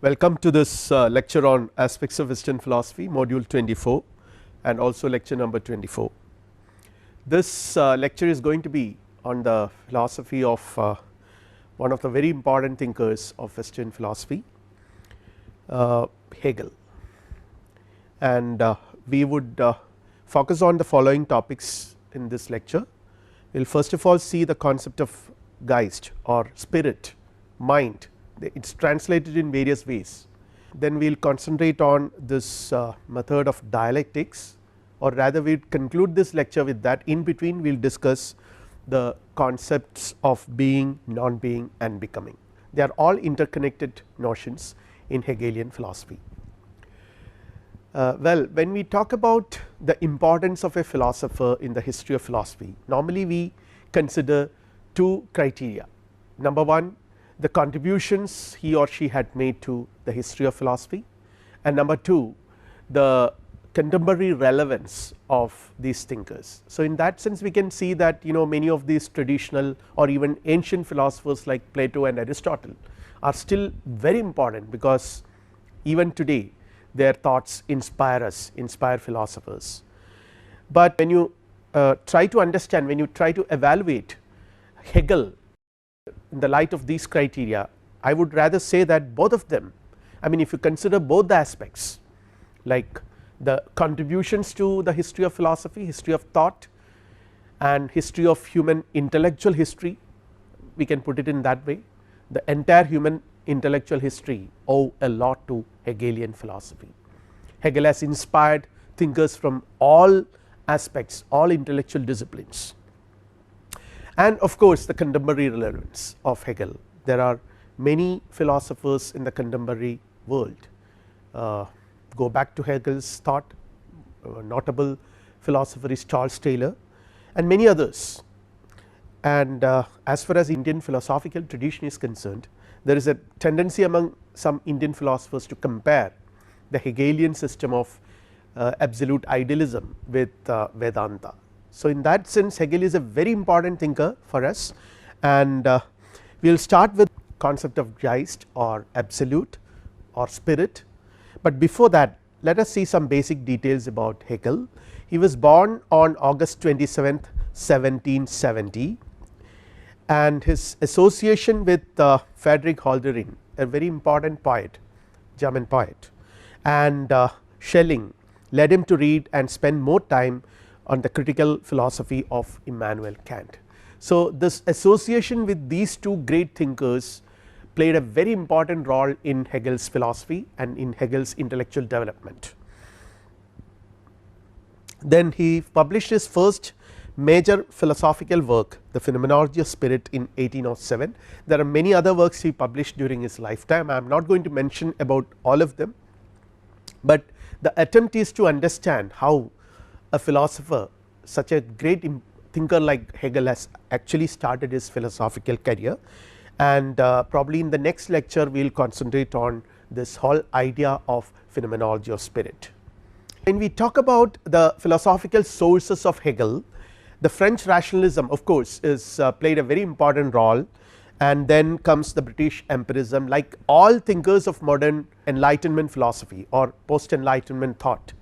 Welcome to this lecture on aspects of Western philosophy, module 24 and also lecture number 24. This lecture is going to be on the philosophy of one of the very important thinkers of Western philosophy, Hegel, and we would focus on the following topics in this lecture. We will first of all see the concept of Geist or spirit, mind. It is translated in various ways. Then we will concentrate on this method of dialectics, or rather we will conclude this lecture with that. In between we will discuss the concepts of being, non-being and becoming. They are all interconnected notions in Hegelian philosophy. Well, when we talk about the importance of a philosopher in the history of philosophy, normally we consider two criteria. Number one, the contributions he or she had made to the history of philosophy, and number two, the contemporary relevance of these thinkers. So, in that sense we can see that many of these traditional or even ancient philosophers like Plato and Aristotle are still very important, because even today their thoughts inspire us, inspire philosophers. But when you try to understand, when you try to evaluate Hegel in the light of these criteria, I would rather say that both of them, I mean if you consider both the aspects, like the contributions to the history of philosophy, history of thought and history of human intellectual history, we can put it in that way, the entire human intellectual history owe a lot to Hegelian philosophy. Hegel has inspired thinkers from all aspects, all intellectual disciplines. And of course, the contemporary relevance of Hegel. There are many philosophers in the contemporary world. Go back to Hegel's thought, notable philosopher is Charles Taylor and many others. And as far as Indian philosophical tradition is concerned, there is a tendency among some Indian philosophers to compare the Hegelian system of absolute idealism with Vedanta. So, in that sense Hegel is a very important thinker for us, and we will start with concept of Geist or absolute or spirit. But before that, let us see some basic details about Hegel. He was born on August 27th, 1770, and his association with Friedrich Hölderlin, a very important poet, German poet, and Schelling led him to read and spend more time on the critical philosophy of Immanuel Kant. So, this association with these two great thinkers played a very important role in Hegel's philosophy and in Hegel's intellectual development. Then he published his first major philosophical work, the Phenomenology of Spirit, in 1807. There are many other works he published during his lifetime. I am not going to mention about all of them, but the attempt is to understand how a philosopher, such a great thinker like Hegel, has actually started his philosophical career, and probably in the next lecture we will concentrate on this whole idea of phenomenology of spirit. When we talk about the philosophical sources of Hegel, the French rationalism of course is played a very important role, and then comes the British empirism. Like all thinkers of modern enlightenment philosophy or post enlightenment thought,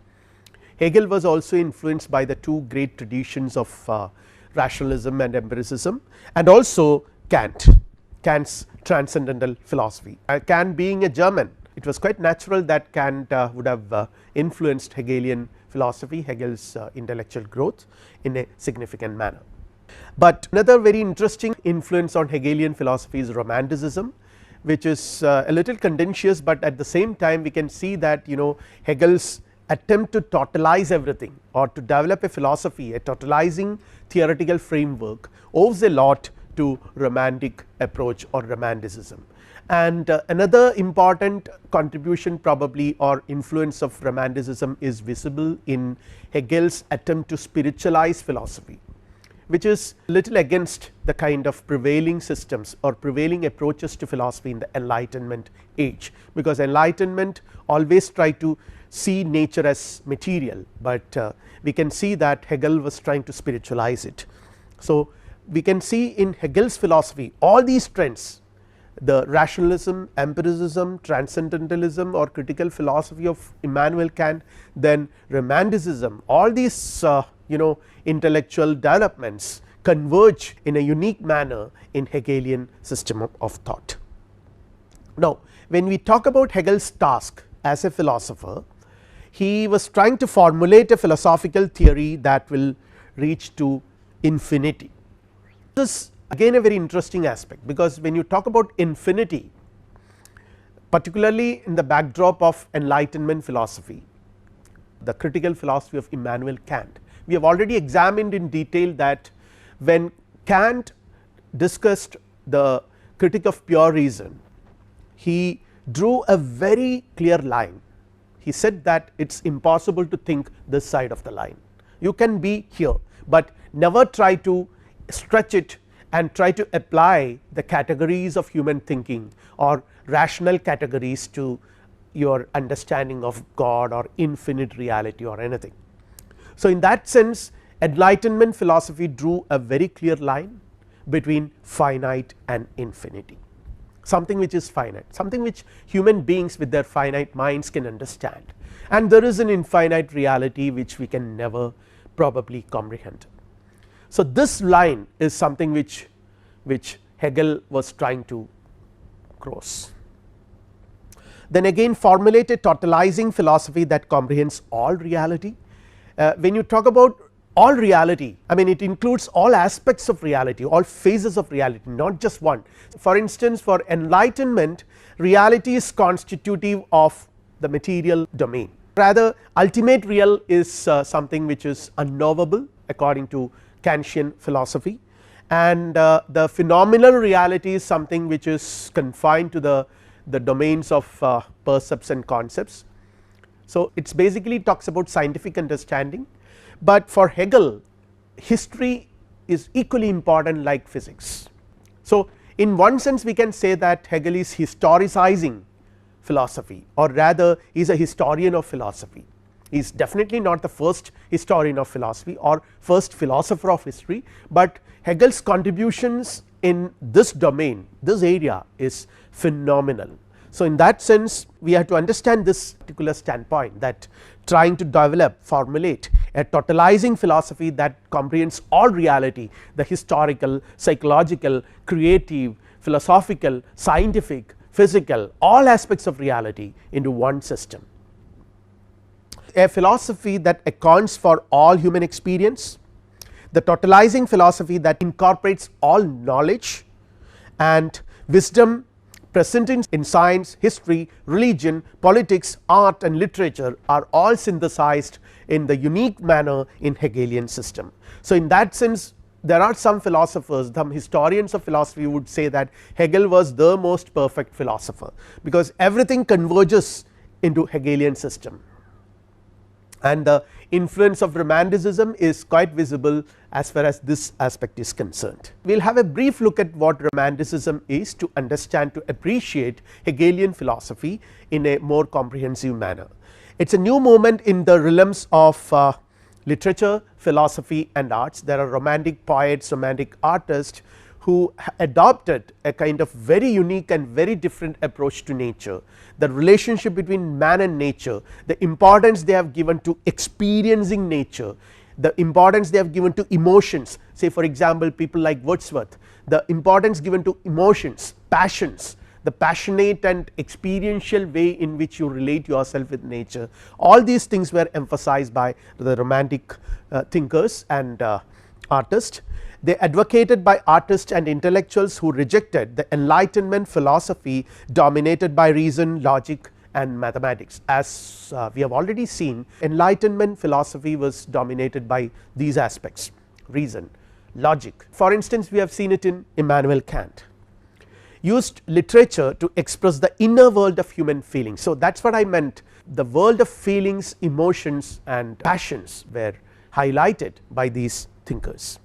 Hegel was also influenced by the two great traditions of rationalism and empiricism, and also Kant's transcendental philosophy. Kant being a German, it was quite natural that Kant would have influenced Hegelian philosophy, Hegel's intellectual growth in a significant manner. But another very interesting influence on Hegelian philosophy is Romanticism, which is a little contentious, but at the same time we can see that Hegel's attempt to totalize everything or to develop a philosophy, a totalizing theoretical framework, owes a lot to romantic approach or Romanticism. And another important contribution probably or influence of Romanticism is visible in Hegel's attempt to spiritualize philosophy, which is little against the kind of prevailing systems or prevailing approaches to philosophy in the Enlightenment age, because Enlightenment always try to see nature as material, but we can see that Hegel was trying to spiritualize it. So, we can see in Hegel's philosophy all these trends the rationalism, empiricism, transcendentalism or critical philosophy of Immanuel Kant, then romanticism, all these intellectual developments converge in a unique manner in Hegelian system of thought. Now, when we talk about Hegel's task as a philosopher, he was trying to formulate a philosophical theory that will reach to infinity. This is again a very interesting aspect, because when you talk about infinity, particularly in the backdrop of Enlightenment philosophy, the critical philosophy of Immanuel Kant, we have already examined in detail that when Kant discussed the Critique of Pure Reason, he drew a very clear line. He said that it is impossible to think this side of the line. You can be here, but never try to stretch it and try to apply the categories of human thinking or rational categories to your understanding of God or infinite reality or anything. So, in that sense, Enlightenment philosophy drew a very clear line between finite and infinity, something which is finite, something which human beings with their finite minds can understand, and there is an infinite reality which we can never probably comprehend. So, this line is something which Hegel was trying to cross. Then again formulated totalizing philosophy that comprehends all reality. When you talk about all reality, I mean it includes all aspects of reality, all phases of reality, not just one. For instance, for enlightenment, reality is constitutive of the material domain, rather ultimate real is something which is unknowable according to Kantian philosophy, and the phenomenal reality is something which is confined to the domains of percepts and concepts. So, it basically talks about scientific understanding, but for Hegel history is equally important like physics. So, in one sense we can say that Hegel is historicizing philosophy, or rather he is a historian of philosophy. He is definitely not the first historian of philosophy or first philosopher of history, but Hegel's contributions in this domain, this area is phenomenal. So, in that sense we have to understand this particular standpoint, that trying to develop, formulate a totalizing philosophy that comprehends all reality, the historical, psychological, creative, philosophical, scientific, physical, all aspects of reality into one system. A philosophy that accounts for all human experience, the totalizing philosophy that incorporates all knowledge and wisdom present in science, history, religion, politics, art and literature are all synthesized in the unique manner in Hegelian system. So, in that sense there are some philosophers, some historians of philosophy would say that Hegel was the most perfect philosopher, because everything converges into Hegelian system, and the influence of romanticism is quite visible as far as this aspect is concerned. We will have a brief look at what romanticism is to understand, to appreciate Hegelian philosophy in a more comprehensive manner. It is a new movement in the realms of literature, philosophy and arts. There are romantic poets, romantic artists who adopted a kind of very unique and very different approach to nature, the relationship between man and nature, the importance they have given to experiencing nature, the importance they have given to emotions. Say for example, people like Wordsworth, the importance given to emotions, passions, the passionate and experiential way in which you relate yourself with nature, all these things were emphasized by the romantic thinkers and artists. They advocated by artists and intellectuals who rejected the Enlightenment philosophy dominated by reason, logic and mathematics. As we have already seen, Enlightenment philosophy was dominated by these aspects: reason, logic. For instance, we have seen it in Immanuel Kant, used literature to express the inner world of human feelings. So, that is what I meant, the world of feelings, emotions and passions were highlighted by these thinkers.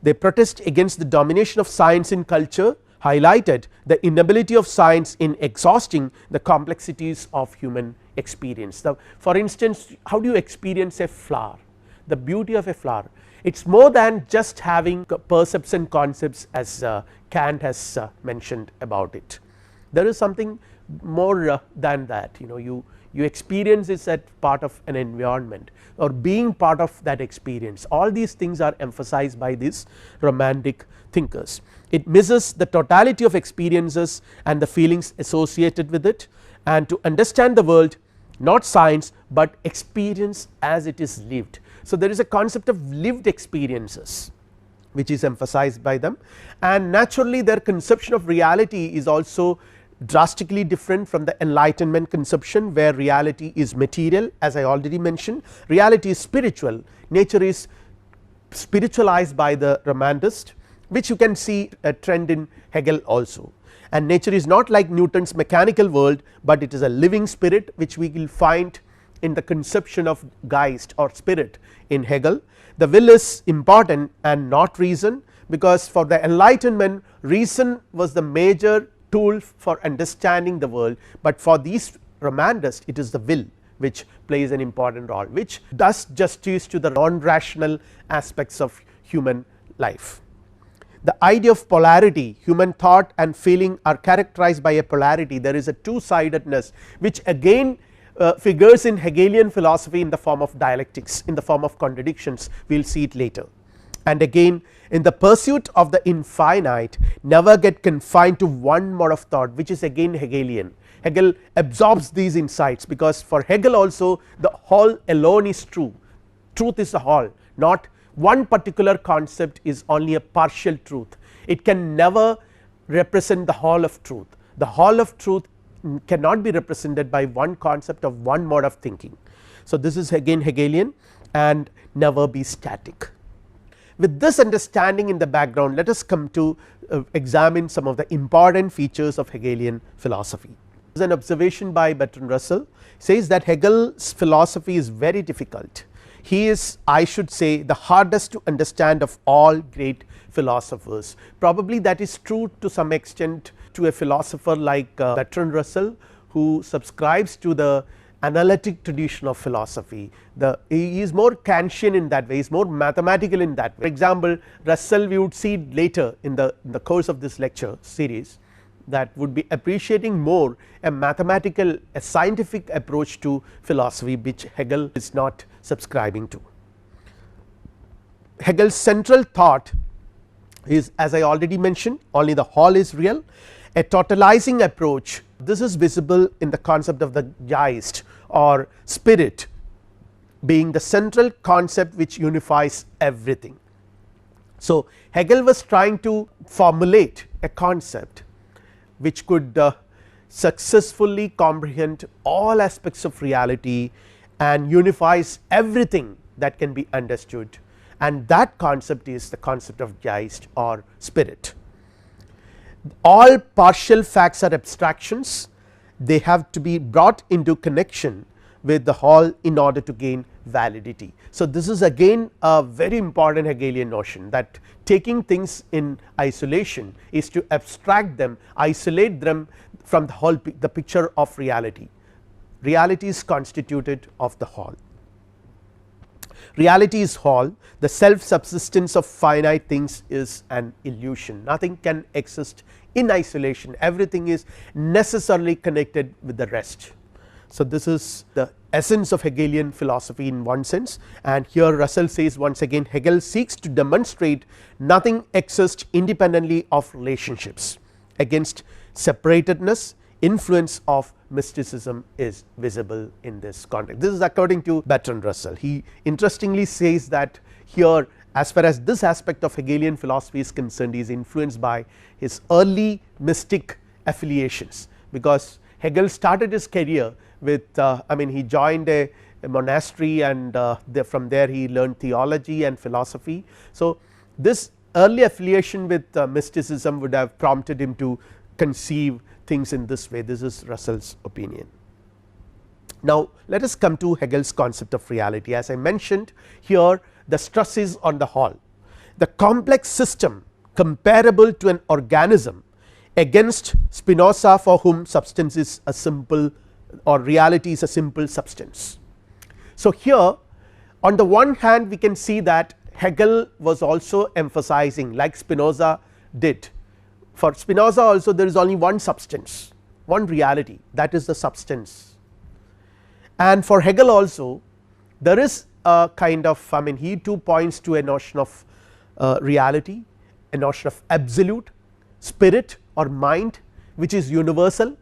They protest against the domination of science in culture, highlighted the inability of science in exhausting the complexities of human experience. Now, for instance, how do you experience a flower? the beauty of a flower. It is more than just having percepts and concepts, as Kant has mentioned about it. There is something more than that, you experience this as part of an environment or being part of that experience. All these things are emphasized by these romantic thinkers. It misses the totality of experiences and the feelings associated with it, and to understand the world, not science but experience as it is lived. So, there is a concept of lived experiences which is emphasized by them, and naturally their conception of reality is also drastically different from the Enlightenment conception, where reality is material. As I already mentioned, reality is spiritual, nature is spiritualized by the Romantist, which you can see a trend in Hegel also. And nature is not like Newton's mechanical world, but it is a living spirit, which we will find in the conception of Geist or spirit in Hegel. The will is important and not reason, because for the Enlightenment reason was the major tool for understanding the world, but for these Romantists it is the will which plays an important role, which does justice to the non-rational aspects of human life. The idea of polarity, human thought and feeling are characterized by a polarity. There is a two-sidedness which again figures in Hegelian philosophy in the form of dialectics, in the form of contradictions. We will see it later. And again, in the pursuit of the infinite, never get confined to one mode of thought, which is again Hegelian. Hegel absorbs these insights, because for Hegel also the whole alone is true. Truth is the whole, not one particular concept is only a partial truth. It can never represent the whole of truth. The whole of truth cannot be represented by one concept of one mode of thinking. So, this is again Hegelian and never be static. With this understanding in the background, let us come to examine some of the important features of Hegelian philosophy. There is an observation by Bertrand Russell, says that Hegel's philosophy is very difficult. He is, I should say, the hardest to understand of all great philosophers. Probably that is true to some extent to a philosopher like Bertrand Russell, who subscribes to the analytic tradition of philosophy. He is more Kantian in that way, he is more mathematical in that way. For example, Russell, we would see later in the course of this lecture series, that would be appreciating more a mathematical, a scientific approach to philosophy, which Hegel is not subscribing to. Hegel's central thought is, as I already mentioned, only the whole is real, a totalizing approach. This is visible in the concept of the Geist or spirit being the central concept which unifies everything. So, Hegel was trying to formulate a concept which could successfully comprehend all aspects of reality and unifies everything that can be understood, and that concept is the concept of Geist or spirit. All partial facts are abstractions, they have to be brought into connection with the whole in order to gain validity. So, this is again a very important Hegelian notion, that taking things in isolation is to abstract them, isolate them from the whole the picture of reality. Reality is constituted of the whole. Reality is whole, the self subsistence of finite things is an illusion, nothing can exist in isolation, everything is necessarily connected with the rest. So, this is the essence of Hegelian philosophy in one sense, and here Russell says once again, Hegel seeks to demonstrate nothing exists independently of relationships. Against separatedness, influence of mysticism is visible in this context. This is according to Bertrand Russell. He interestingly says that here, as far as this aspect of Hegelian philosophy is concerned, he is influenced by his early mystic affiliations, because Hegel started his career with I mean, he joined a monastery, and from there he learned theology and philosophy. So, this early affiliation with mysticism would have prompted him to conceive things in this way. This is Russell's opinion. Now, let us come to Hegel's concept of reality. As I mentioned here, the stress is on the whole, the complex system comparable to an organism, against Spinoza, for whom substance is a simple, or reality is a simple substance. So, here On the one hand we can see that Hegel was also emphasizing, like Spinoza did. For Spinoza also there is only one substance, one reality, that is the substance, and for Hegel also there is a kind of, I mean, he too points to a notion of reality, a notion of absolute, spirit or mind, which is universal.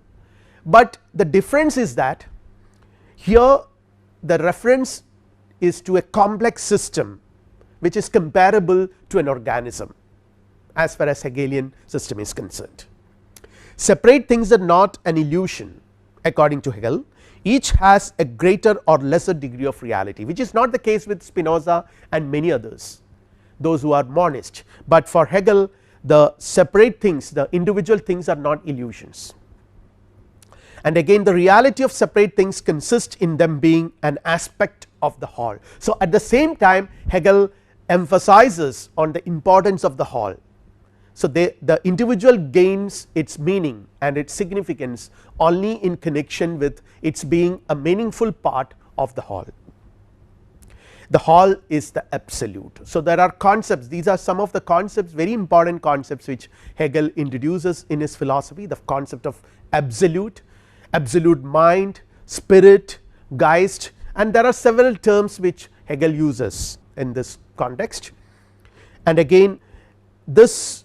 But the difference is that here the reference is to a complex system which is comparable to an organism as far as Hegelian system is concerned. Separate things are not an illusion according to Hegel, each has a greater or lesser degree of reality, which is not the case with Spinoza and many others, those who are monist, but for Hegel the separate things, the individual things are not illusions. And again the reality of separate things consists in them being an aspect of the whole. So at the same time Hegel emphasizes on the importance of the whole. So the individual gains its meaning and its significance only in connection with its being a meaningful part of the whole. The whole is the absolute. So there are concepts, these are some of the concepts, very important concepts which Hegel introduces in his philosophy, the concept of absolute, absolute mind, spirit, Geist, and there are several terms which Hegel uses in this context. And again this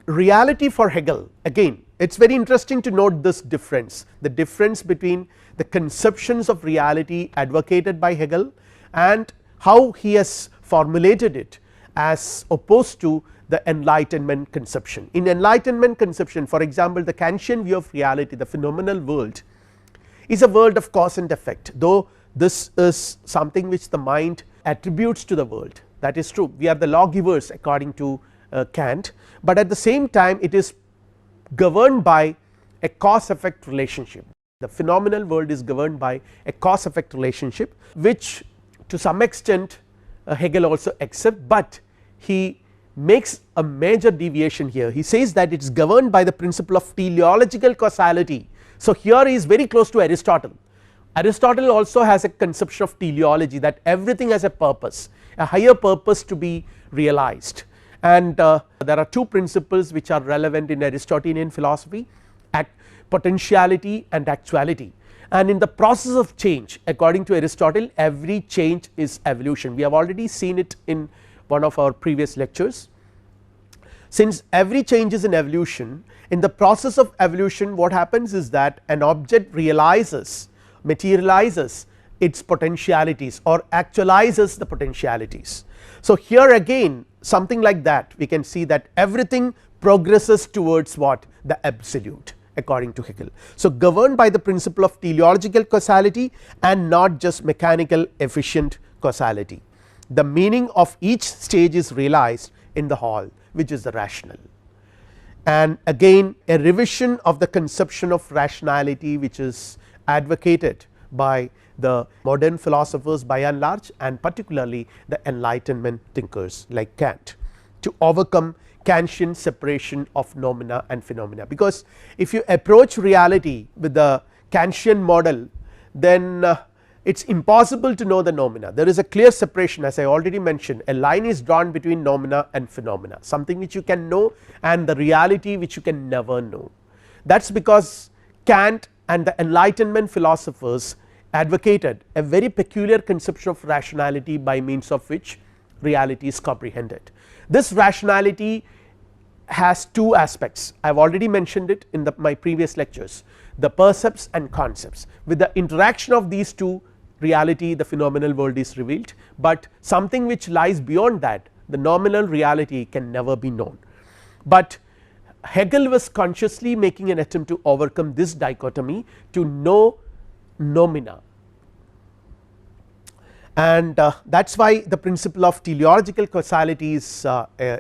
reality for Hegel, again it is very interesting to note this difference, the difference between the conceptions of reality advocated by Hegel and how he has formulated it as opposed to the Enlightenment conception. In Enlightenment conception, for example, the Kantian view of reality, the phenomenal world is a world of cause and effect, though this is something which the mind attributes to the world, that is true, we are the lawgivers according to Kant, but at the same time it is governed by a cause effect relationship. The phenomenal world is governed by a cause effect relationship, which to some extent Hegel also accepts, but he makes a major deviation here. He says that it is governed by the principle of teleological causality. So here he is very close to Aristotle. Aristotle also has a conception of teleology, that everything has a purpose, a higher purpose to be realized, and there are two principles which are relevant in Aristotelian philosophy, potentiality and actuality. And in the process of change, according to Aristotle, every change is evolution. We have already seen it in one of our previous lectures. Since every change is an evolution, in the process of evolution what happens is that an object realizes, materializes its potentialities or actualizes the potentialities. So here again something like that, we can see that everything progresses towards what, the absolute according to Hegel. So governed by the principle of teleological causality and not just mechanical efficient causality. The meaning of each stage is realized in the whole, which is the rational. And again a revision of the conception of rationality which is advocated by the modern philosophers by and large, and particularly the Enlightenment thinkers like Kant, to overcome Kantian separation of noumena and phenomena. Because if you approach reality with the Kantian model, then it is impossible to know the noumena. There is a clear separation, as I already mentioned, a line is drawn between noumena and phenomena, something which you can know and the reality which you can never know. That is because Kant and the Enlightenment philosophers advocated a very peculiar conception of rationality by means of which reality is comprehended. This rationality has two aspects, I have already mentioned it in my previous lectures, the percepts and concepts. With the interaction of these two, reality, the phenomenal world is revealed, but something which lies beyond that, the nominal reality, can never be known. But Hegel was consciously making an attempt to overcome this dichotomy, to know noumena, and that is why the principle of teleological causality is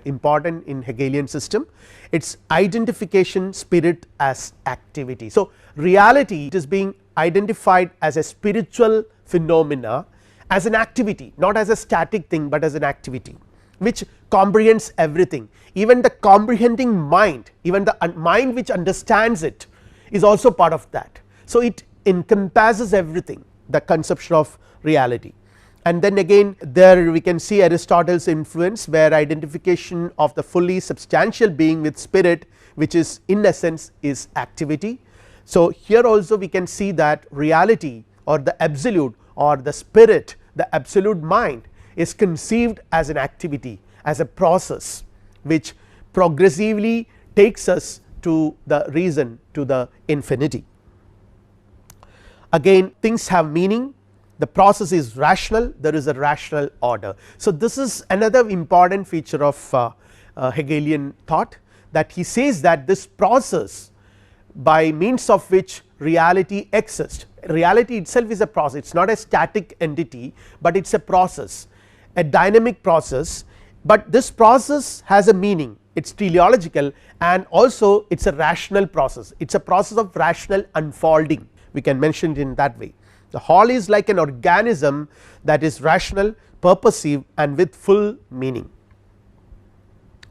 important in Hegelian system. Its identification spirit as activity. So reality, it is being identified as a spiritual phenomena, as an activity, not as a static thing, but as an activity which comprehends everything, even the comprehending mind, even the mind which understands it is also part of that. So it encompasses everything, the conception of reality. And then again there we can see Aristotle's influence, where identification of the fully substantial being with spirit, which is in essence is activity. So here also we can see that reality or the absolute or the spirit, the absolute mind, is conceived as an activity, as a process which progressively takes us to the reason, to the infinity. Again things have meaning, the process is rational, there is a rational order. So this is another important feature of Hegelian thought, that he says that this process by means of which reality exists, reality itself is a process, it is not a static entity, but it is a process, a dynamic process, but this process has a meaning, it is teleological, and also it is a rational process, it is a process of rational unfolding, we can mention it in that way. The whole is like an organism that is rational, purposive, and with full meaning.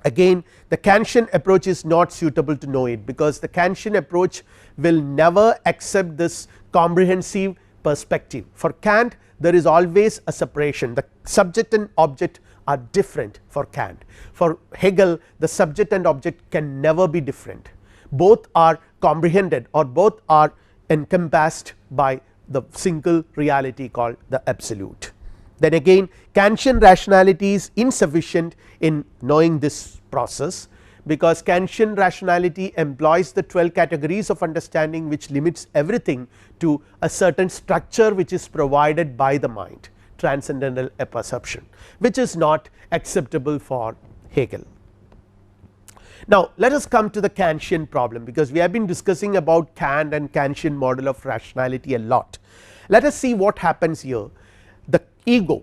Again the Kantian approach is not suitable to know it, because the Kantian approach will never accept this comprehensive perspective. For Kant there is always a separation, the subject and object are different for Kant. For Hegel the subject and object can never be different, both are comprehended or both are encompassed by the single reality called the absolute. Then again Kantian rationality is insufficient in knowing this process, because Kantian rationality employs the 12 categories of understanding, which limits everything to a certain structure which is provided by the mind, transcendental apperception, which is not acceptable for Hegel. Now let us come to the Kantian problem, because we have been discussing about Kant and Kantian model of rationality a lot. Let us see what happens here. The ego,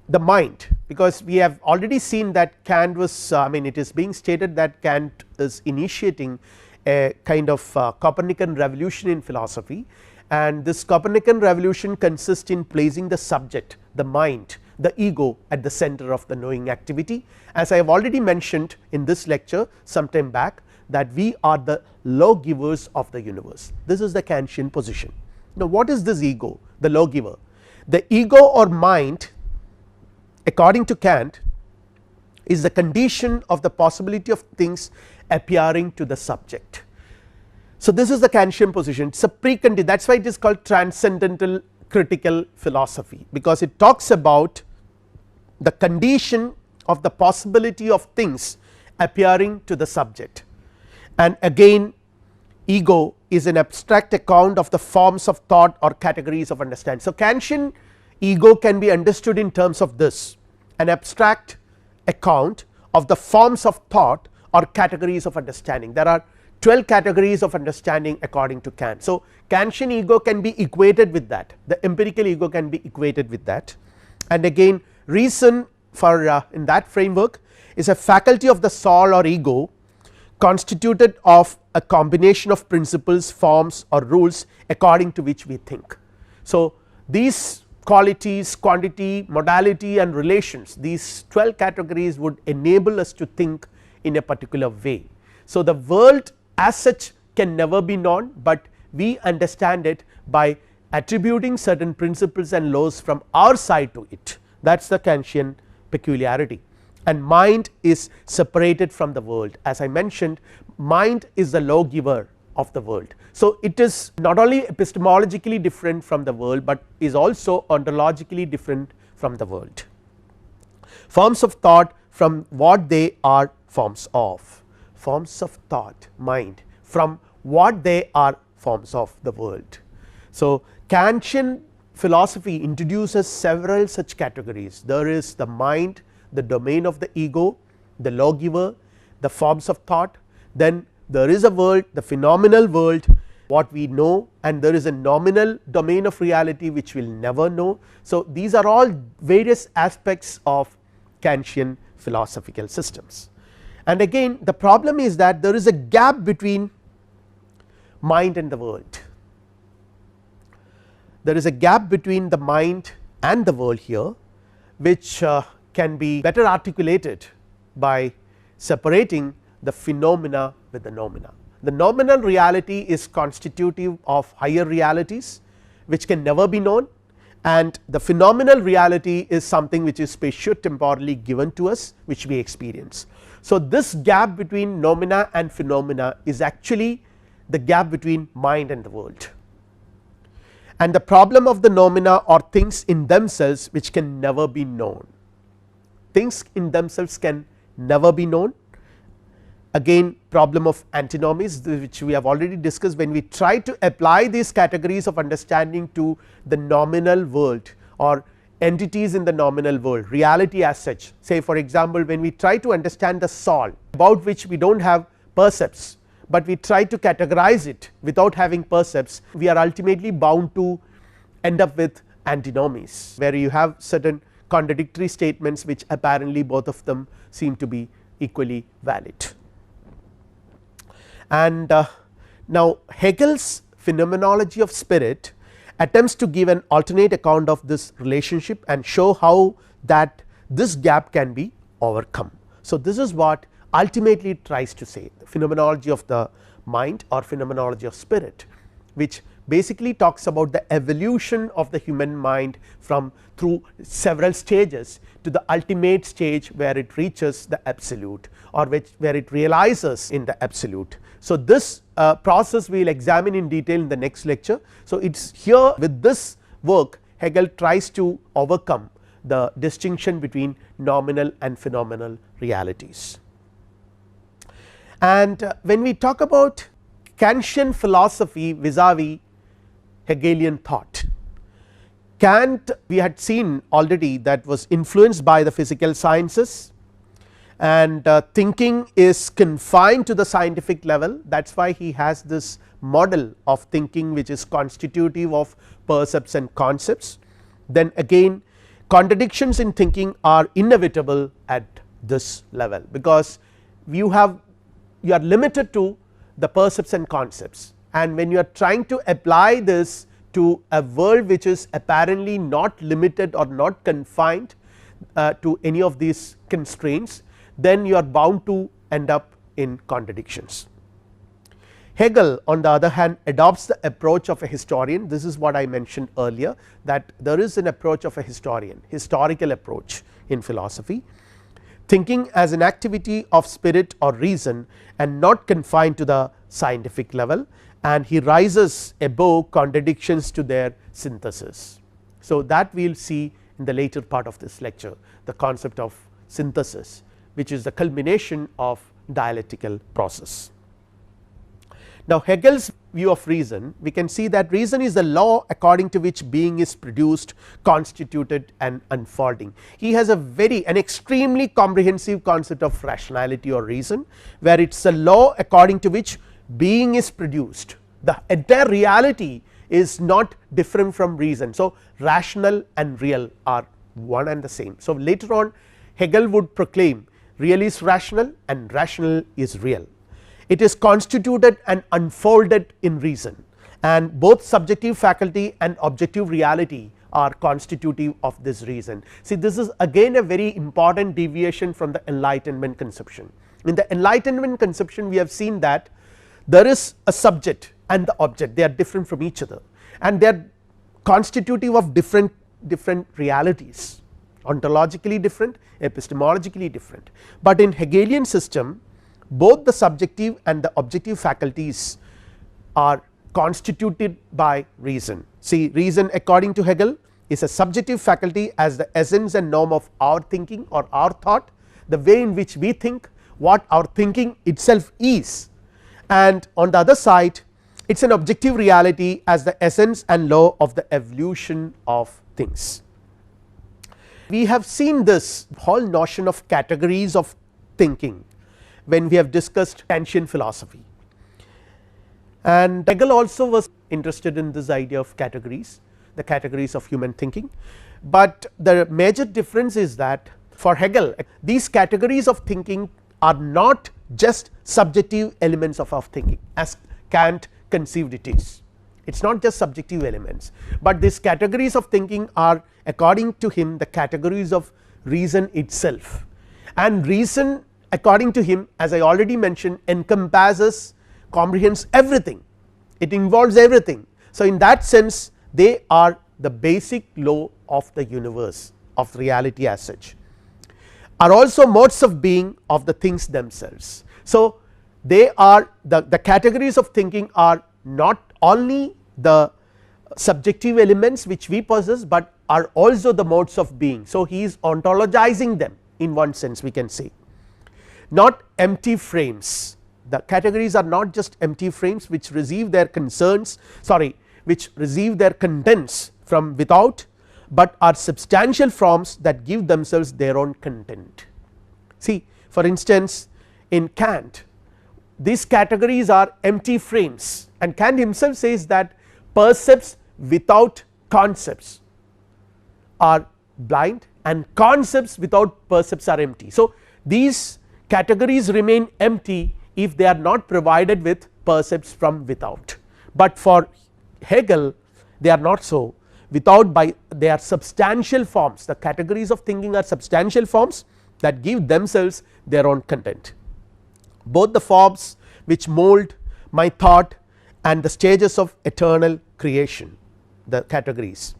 the mind, because we have already seen that Kant was I mean it is being stated that Kant is initiating a kind of Copernican revolution in philosophy, and this Copernican revolution consists in placing the subject, the mind, the ego at the center of the knowing activity. As I have already mentioned in this lecture some time back, that we are the lawgivers of the universe. This is the Kantian position. Now what is this ego, the lawgiver? The ego or mind, according to Kant, is the condition of the possibility of things appearing to the subject. So this is the Kantian position, it is a precondition, that is why it is called transcendental critical philosophy, because it talks about the condition of the possibility of things appearing to the subject. And again ego is an abstract account of the forms of thought or categories of understanding. So Kantian ego can be understood in terms of this, an abstract account of the forms of thought or categories of understanding. There are 12 categories of understanding according to Kant. So Kantian ego can be equated with that, the empirical ego can be equated with that. And again reason for in that framework is a faculty of the soul or ego, constituted of a combination of principles, forms, or rules according to which we think. So these qualities, quantity, modality, and relations, these 12 categories would enable us to think in a particular way. So the world as such can never be known, but we understand it by attributing certain principles and laws from our side to it, that is the Kantian peculiarity. And mind is separated from the world, as I mentioned, mind is the lawgiver of the world. So it is not only epistemologically different from the world, but is also ontologically different from the world. Forms of thought from what they are forms of, forms of thought, mind, from what they are forms of the world. So Kantian philosophy introduces several such categories. There is the mind, the domain of the ego, the lawgiver, the forms of thought, then there is a world, the phenomenal world, what we know, and there is a nominal domain of reality which we will never know. So these are all various aspects of Kantian philosophical systems. And again the problem is that there is a gap between mind and the world. There is a gap between the mind and the world here, which can be better articulated by separating the phenomena with the noumena. The nominal reality is constitutive of higher realities which can never be known, and the phenomenal reality is something which is spatio-temporally given to us, which we experience. So, this gap between noumena and phenomena is actually the gap between mind and the world, and the problem of the noumena are things in themselves which can never be known. Things in themselves can never be known. Again, problem of antinomies, which we have already discussed. When we try to apply these categories of understanding to the nominal world or entities in the nominal world, reality as such, say for example, when we try to understand the soul about which we do not have percepts, but we try to categorize it without having percepts, we are ultimately bound to end up with antinomies, where you have certain contradictory statements which apparently both of them seem to be equally valid. And now Hegel's phenomenology of spirit attempts to give an alternate account of this relationship and show how that this gap can be overcome. So, this is what ultimately it tries to say, the phenomenology of the mind or phenomenology of spirit, which basically talks about the evolution of the human mind from through several stages to the ultimate stage where it reaches the absolute, or where it realizes in the absolute. So, this process we will examine in detail in the next lecture. So, it is here with this work Hegel tries to overcome the distinction between nominal and phenomenal realities. And when we talk about Kantian philosophy vis-a-vis Hegelian thought, Kant we had seen already that was influenced by the physical sciences, and thinking is confined to the scientific level. That is why he has this model of thinking which is constitutive of percepts and concepts. Then again, contradictions in thinking are inevitable at this level, because you are limited to the percepts and concepts, and when you are trying to apply this to a world which is apparently not limited or not confined to any of these constraints, then you are bound to end up in contradictions. Hegel on the other hand adopts the approach of a historian. This is what I mentioned earlier, that there is an approach of a historian, historical approach in philosophy, thinking as an activity of spirit or reason and not confined to the scientific level, and he rises above contradictions to their synthesis. So, that we will see in the later part of this lecture, the concept of synthesis, which is the culmination of dialectical process. Now, Hegel's view of reason, we can see that reason is the law according to which being is produced, constituted and unfolding. He has an extremely comprehensive concept of rationality or reason, where it is a law according to which being is produced. The entire reality is not different from reason. So, rational and real are one and the same. So, later on Hegel would proclaim real is rational and rational is real. It is constituted and unfolded in reason, and both subjective faculty and objective reality are constitutive of this reason. See, this is again a very important deviation from the Enlightenment conception. In the Enlightenment conception, we have seen that there is a subject and the object, they are different from each other, and they are constitutive of different realities, ontologically different, epistemologically different. But in Hegelian system, both the subjective and the objective faculties are constituted by reason. See, reason according to Hegel is a subjective faculty as the essence and norm of our thinking or our thought, the way in which we think, what our thinking itself is, and on the other side it is an objective reality as the essence and law of the evolution of things. We have seen this whole notion of categories of thinking when we have discussed Kantian philosophy, and Hegel also was interested in this idea of categories, the categories of human thinking. But the major difference is that for Hegel these categories of thinking are not just subjective elements of our thinking as Kant conceived it is. It is not just subjective elements, but these categories of thinking are according to him the categories of reason itself, and reason according to him, as I already mentioned, encompasses, comprehends everything, it involves everything. So, in that sense they are the basic law of the universe, of reality as such, are also modes of being of the things themselves. So, they are the categories of thinking are not only the subjective elements which we possess, but are also the modes of being. So, he is ontologizing them in one sense, we can say, not empty frames. The categories are not just empty frames which receive their concerns, sorry, which receive their contents from without, but are substantial forms that give themselves their own content. See, for instance, in Kant, these categories are empty frames, and Kant himself says that percepts without concepts are blind and concepts without percepts are empty. So, these categories remain empty if they are not provided with percepts from without, but for Hegel they are not so. Without, by they are substantial forms, the categories of thinking are substantial forms that give themselves their own content. Both the forms which mold my thought and the stages of eternal creation, the categories.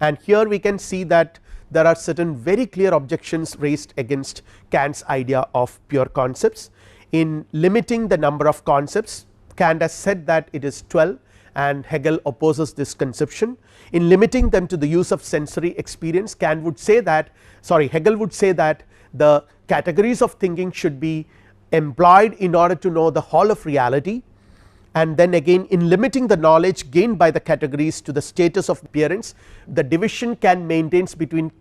And here we can see that there are certain very clear objections raised against Kant's idea of pure concepts. In limiting the number of concepts, Kant has said that it is 12, and Hegel opposes this conception. In limiting them to the use of sensory experience, Kant would say that, sorry, Hegel would say that the categories of thinking should be employed in order to know the whole of reality. And then again, in limiting the knowledge gained by the categories to the status of appearance, the division Kant maintains between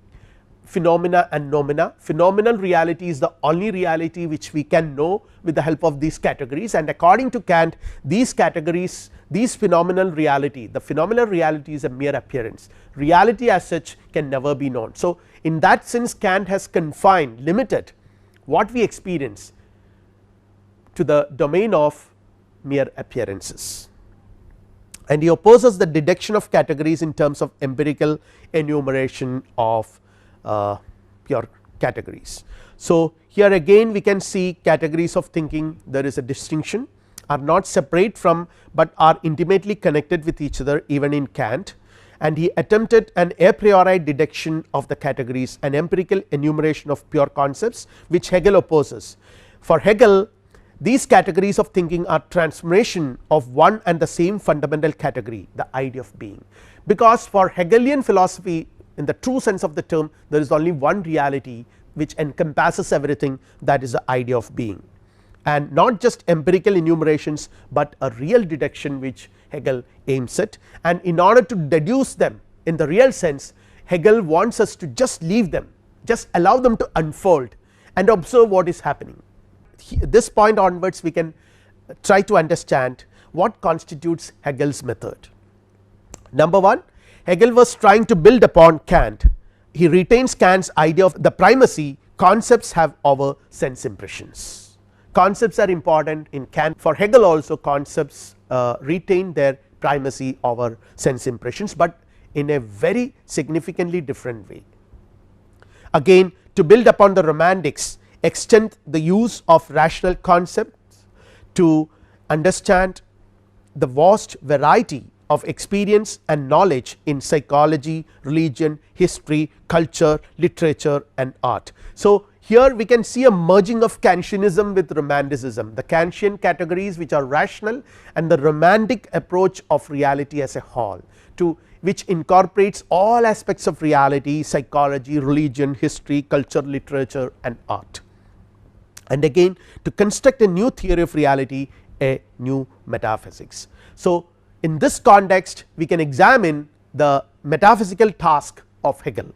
phenomena and noumena. Phenomenal reality is the only reality which we can know with the help of these categories, and according to Kant, these categories, these phenomenal reality, the phenomenal reality is a mere appearance, reality as such can never be known. So, in that sense Kant has confined, limited what we experience to the domain of mere appearances, and he opposes the deduction of categories in terms of empirical enumeration of pure categories. So, here again we can see categories of thinking, there is a distinction, are not separate from, but are intimately connected with each other even in Kant, and he attempted an a priori deduction of the categories, an empirical enumeration of pure concepts, which Hegel opposes. For Hegel, these categories of thinking are transformation of one and the same fundamental category, the idea of being, because for Hegelian philosophy, in the true sense of the term, there is only one reality which encompasses everything, that is the idea of being, and not just empirical enumerations, but a real deduction which Hegel aims at. And in order to deduce them in the real sense, Hegel wants us to just leave them, just allow them to unfold and observe what is happening. This point onwards we can try to understand what constitutes Hegel's method. Number 1, Hegel was trying to build upon Kant. He retains Kant's idea of the primacy concepts have over sense impressions. Concepts are important in Kant. For Hegel also, concepts retain their primacy over sense impressions, but in a very significantly different way. Again, to build upon the romantics, extend the use of rational concepts to understand the vast variety of experience and knowledge in psychology, religion, history, culture, literature and art. So, here we can see a merging of Kantianism with romanticism, the Kantian categories which are rational and the romantic approach of reality as a whole, to which incorporates all aspects of reality, psychology, religion, history, culture, literature and art, and again to construct a new theory of reality, a new metaphysics. So, in this context we can examine the metaphysical task of Hegel.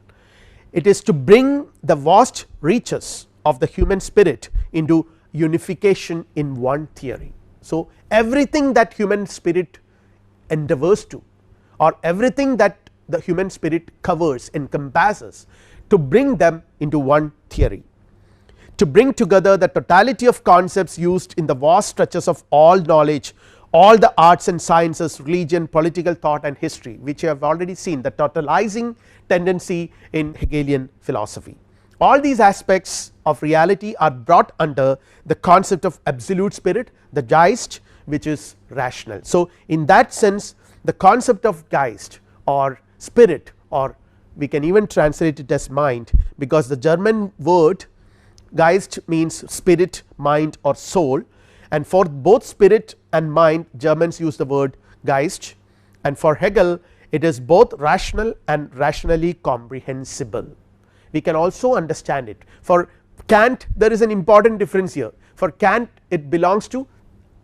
It is to bring the vast reaches of the human spirit into unification in one theory. So, everything that human spirit endeavors to, or everything that the human spirit covers, encompasses, to bring them into one theory, to bring together the totality of concepts used in the vast stretches of all knowledge, all the arts and sciences, religion, political thought and history, which you have already seen the totalizing tendency in Hegelian philosophy. All these aspects of reality are brought under the concept of absolute spirit, the Geist, which is rational. So, in that sense the concept of Geist or spirit, or we can even translate it as mind, because the German word Geist means spirit, mind or soul, and for both spirit and mind Germans use the word Geist, and for Hegel it is both rational and rationally comprehensible. We can also understand it. For Kant there is an important difference here. For Kant it belongs to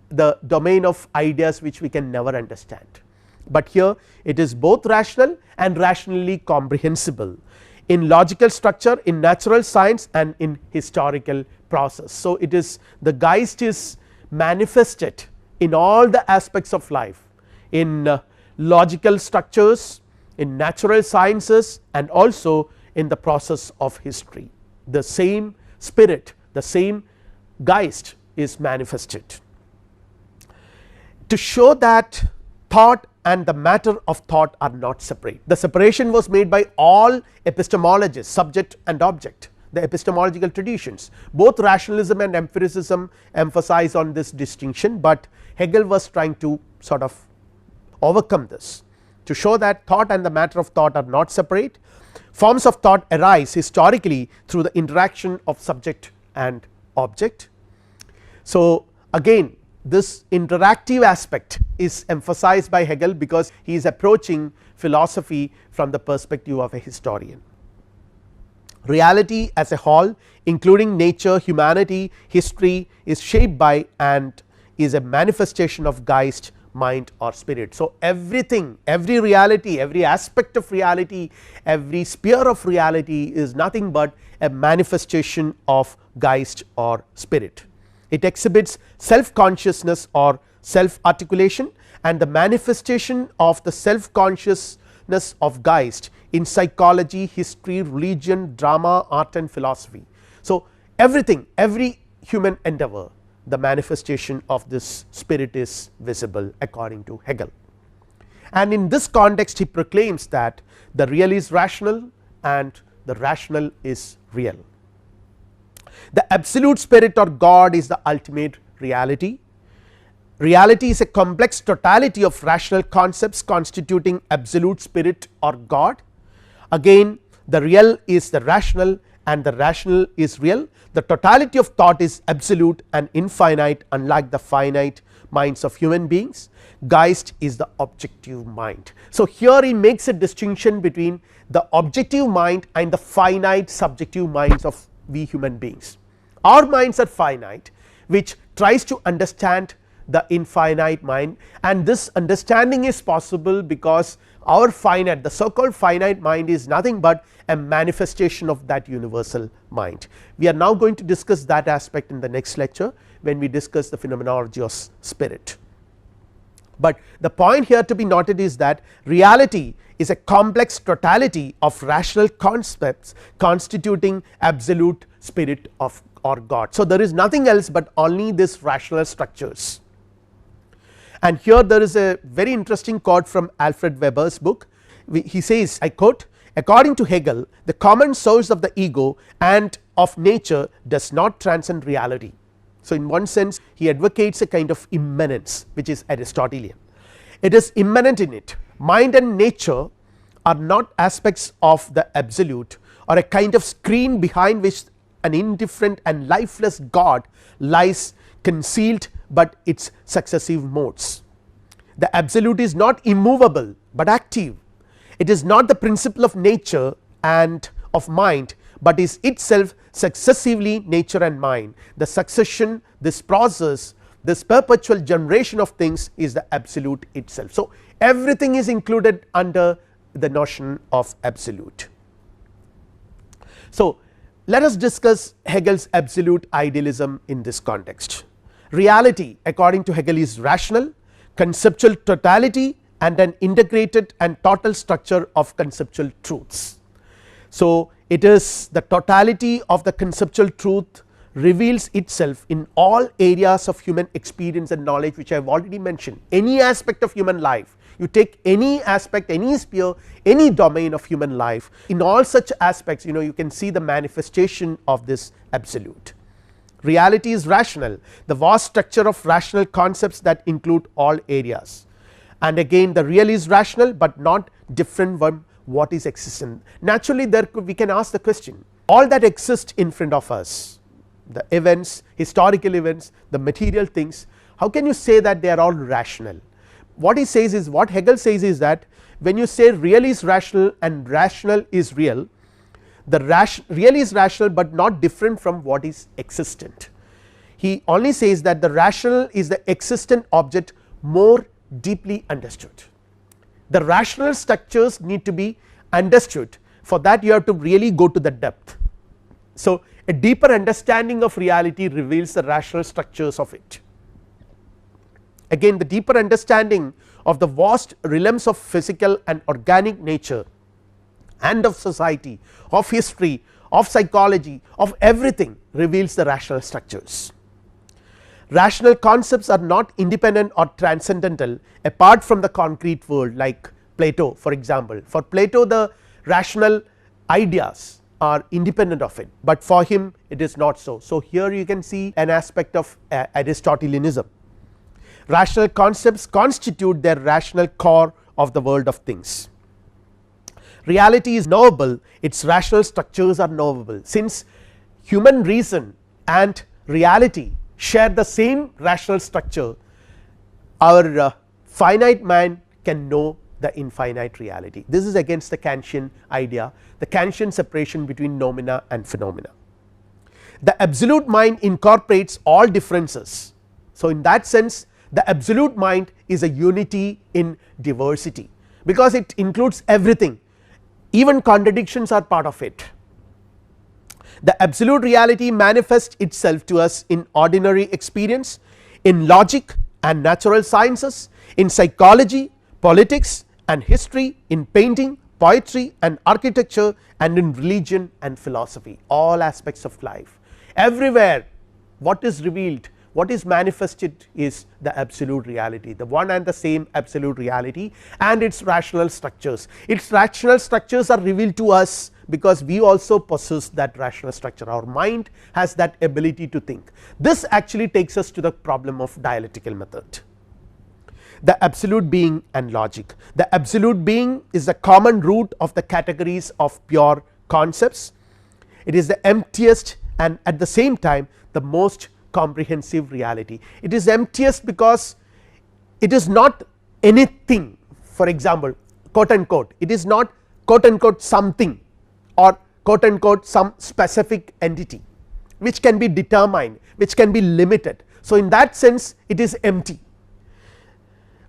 the domain of ideas which we can never understand, but here it is both rational and rationally comprehensible in logical structure, in natural science and in historical process. So, it is the Geist is manifested in all the aspects of life, in logical structures, in natural sciences and also in the process of history. The same spirit, the same Geist is manifested. To show that thought and the matter of thought are not separate. The separation was made by all epistemologists, subject and object, the epistemological traditions. Both rationalism and empiricism emphasize on this distinction, but Hegel was trying to sort of overcome this, to show that thought and the matter of thought are not separate. Forms of thought arise historically through the interaction of subject and object. So, again this interactive aspect is emphasized by Hegel, because he is approaching philosophy from the perspective of a historian. Reality as a whole, including nature, humanity, history, is shaped by and is a manifestation of Geist, mind or spirit. So, everything, every reality, every aspect of reality, every sphere of reality is nothing but a manifestation of Geist or spirit. It exhibits self consciousness or self articulation, and the manifestation of the self consciousness of Geist in psychology, history, religion, drama, art and philosophy. So, everything, every human endeavor, the manifestation of this spirit is visible according to Hegel, and in this context he proclaims that the real is rational and the rational is real. The absolute spirit or God is the ultimate reality. Reality is a complex totality of rational concepts constituting absolute spirit or God. Again the real is the rational and the rational is real. The totality of thought is absolute and infinite, unlike the finite minds of human beings. Geist is the objective mind. So, here he makes a distinction between the objective mind and the finite subjective minds of we human beings. Our minds are finite, which tries to understand the infinite mind, and this understanding is possible because our finite, the so called finite mind is nothing but a manifestation of that universal mind. We are now going to discuss that aspect in the next lecture when we discuss the phenomenology of spirit. But the point here to be noted is that reality is a complex totality of rational concepts constituting absolute spirit of or God. So, there is nothing else but only this rational structures. And here there is a very interesting quote from Alfred Weber's book. He says, I quote, according to Hegel, the common source of the ego and of nature does not transcend reality. So, in one sense he advocates a kind of immanence which is Aristotelian. It is immanent in it. Mind and nature are not aspects of the absolute or a kind of screen behind which an indifferent and lifeless God lies concealed, but its successive modes. The absolute is not immovable, but active. It is not the principle of nature and of mind, but is itself successively nature and mind. The succession, this process, this perpetual generation of things is the absolute itself. So, everything is included under the notion of absolute. So, let us discuss Hegel's absolute idealism in this context. Reality according to Hegel is rational, conceptual totality and an integrated and total structure of conceptual truths. So, it is the totality of the conceptual truth reveals itself in all areas of human experience and knowledge, which I have already mentioned. Any aspect of human life, you take any aspect, any sphere, any domain of human life, in all such aspects you can see the manifestation of this absolute. Reality is rational, the vast structure of rational concepts that include all areas, and again the real is rational, but not different from what is existent. Naturally there we can ask the question, all that exists in front of us, the events, historical events, the material things, how can you say that they are all rational? What he says is, what Hegel says is that when you say real is rational and rational is real, the real is rational but not different from what is existent. He only says that the rational is the existent object more deeply understood. The rational structures need to be understood, for that you have to really go to the depth. So a deeper understanding of reality reveals the rational structures of it. Again, the deeper understanding of the vast realms of physical and organic nature and of society, of history, of psychology, of everything reveals the rational structures. Rational concepts are not independent or transcendental apart from the concrete world, like Plato for example. For Plato the rational ideas are independent of it, but for him it is not so. So here you can see an aspect of Aristotelianism. Rational concepts constitute their rational core of the world of things. Reality is knowable, its rational structures are knowable. Since human reason and reality share the same rational structure, our finite mind can know the infinite reality. This is against the Kantian idea, the Kantian separation between noumena and phenomena. The absolute mind incorporates all differences. So in that sense the absolute mind is a unity in diversity, because it includes everything, even contradictions are part of it. The absolute reality manifests itself to us in ordinary experience, in logic and natural sciences, in psychology, politics and history, in painting, poetry and architecture, and in religion and philosophy, all aspects of life. Everywhere what is revealed, what is manifested is the absolute reality, the one and the same absolute reality and its rational structures. Its rational structures are revealed to us because we also possess that rational structure, our mind has that ability to think. This actually takes us to the problem of dialectical method. The absolute being and logic. The absolute being is the common root of the categories of pure concepts. It is the emptiest and at the same time the most comprehensive reality. It is emptiest because it is not anything, for example quote unquote, it is not quote unquote something or quote unquote some specific entity which can be determined, which can be limited. So in that sense it is empty,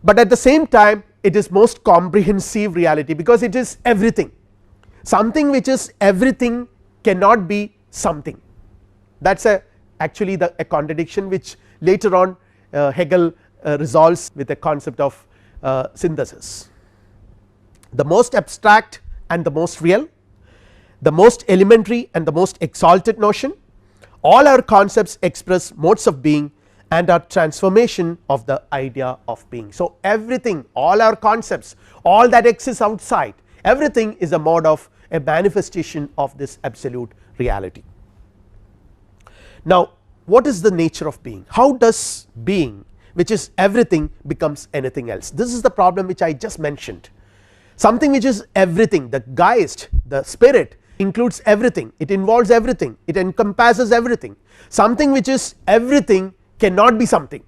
but at the same time it is most comprehensive reality because it is everything. Something which is everything cannot be something. That is actually a contradiction which later on Hegel resolves with the concept of synthesis. The most abstract and the most real, the most elementary and the most exalted notion, all our concepts express modes of being and are transformation of the idea of being. So everything, all our concepts, all that exists outside, everything is a mode of a manifestation of this absolute reality. Now what is the nature of being? How does being, which is everything, becomes anything else? This is the problem which I just mentioned. Something which is everything, the Geist, the spirit, includes everything, it involves everything, it encompasses everything. Something which is everything cannot be something.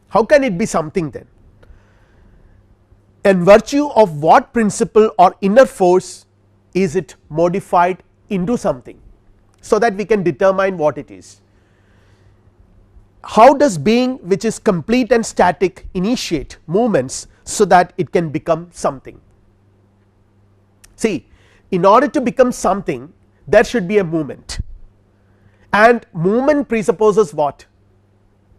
How can it be something then? In virtue of what principle or inner force is it modified into something, so that we can determine what it is? How does being, which is complete and static, initiate movements so that it can become something? See, in order to become something there should be a movement, and movement presupposes what?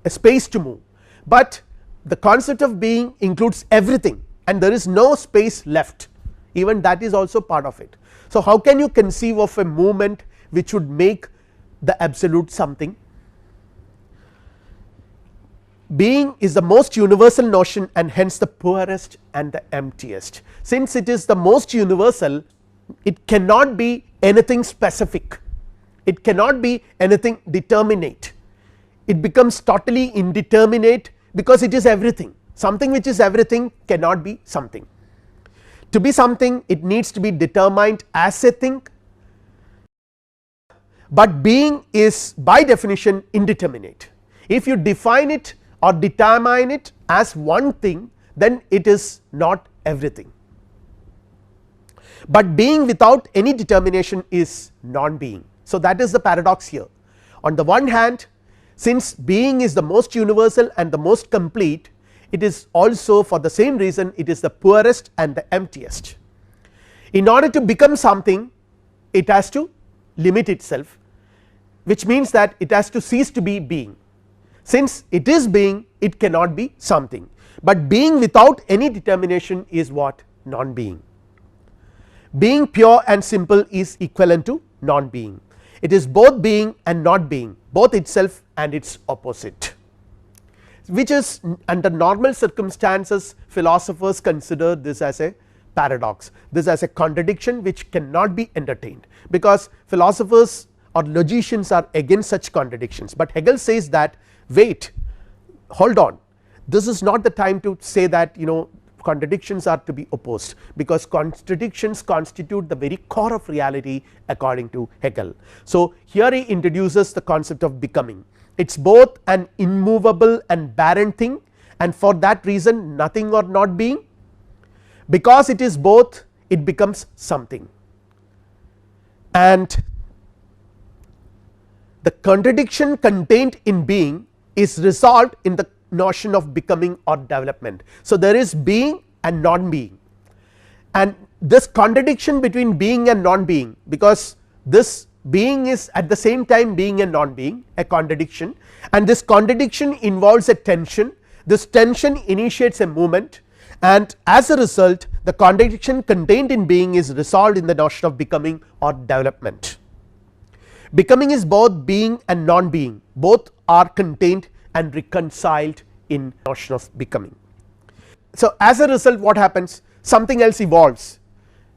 A space to move, but the concept of being includes everything and there is no space left, even that is also part of it. So how can you conceive of a movement which would make the absolute something? Being is the most universal notion and hence the poorest and the emptiest. Since it is the most universal, it cannot be anything specific, it cannot be anything determinate, it becomes totally indeterminate because it is everything. something which is everything cannot be something. To be something it needs to be determined as a thing, but being is by definition indeterminate. If you define it or determine it as one thing, then it is not everything, but being without any determination is non being. So, that is the paradox here. On the one hand, since being is the most universal and the most complete, it is also for the same reason it is the poorest and the emptiest. In order to become something, it has to limit itself, which means that it has to cease to be being. Since it is being, it cannot be something, but being without any determination is what? Non being. Being pure and simple is equivalent to non being. It is both being and not being, both itself and its opposite, which is under normal circumstances philosophers consider this as a paradox, this as a contradiction which cannot be entertained, because philosophers or logicians are against such contradictions. But Hegel says that wait, hold on, this is not the time to say that contradictions are to be opposed, because contradictions constitute the very core of reality according to Hegel. So, here he introduces the concept of becoming. It is both an immovable and barren thing, and for that reason nothing or not being. Because it is both, it becomes something, and the contradiction contained in being is resolved in the notion of becoming or development. So, there is being and non being, and this contradiction between being and non being, because this being is at the same time being and non being, a contradiction, and this contradiction involves a tension. This tension initiates a movement, and as a result the contradiction contained in being is resolved in the notion of becoming or development. Becoming is both being and non being, both are contained and reconciled in notion of becoming. So, as a result what happens? Something else evolves,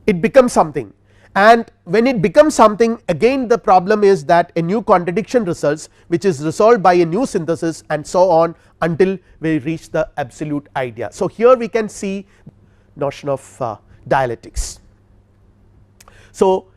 it becomes something, and when it becomes something, again the problem is that a new contradiction results, which is resolved by a new synthesis, and so on until we reach the absolute idea. So, here we can see notion of dialectics. So,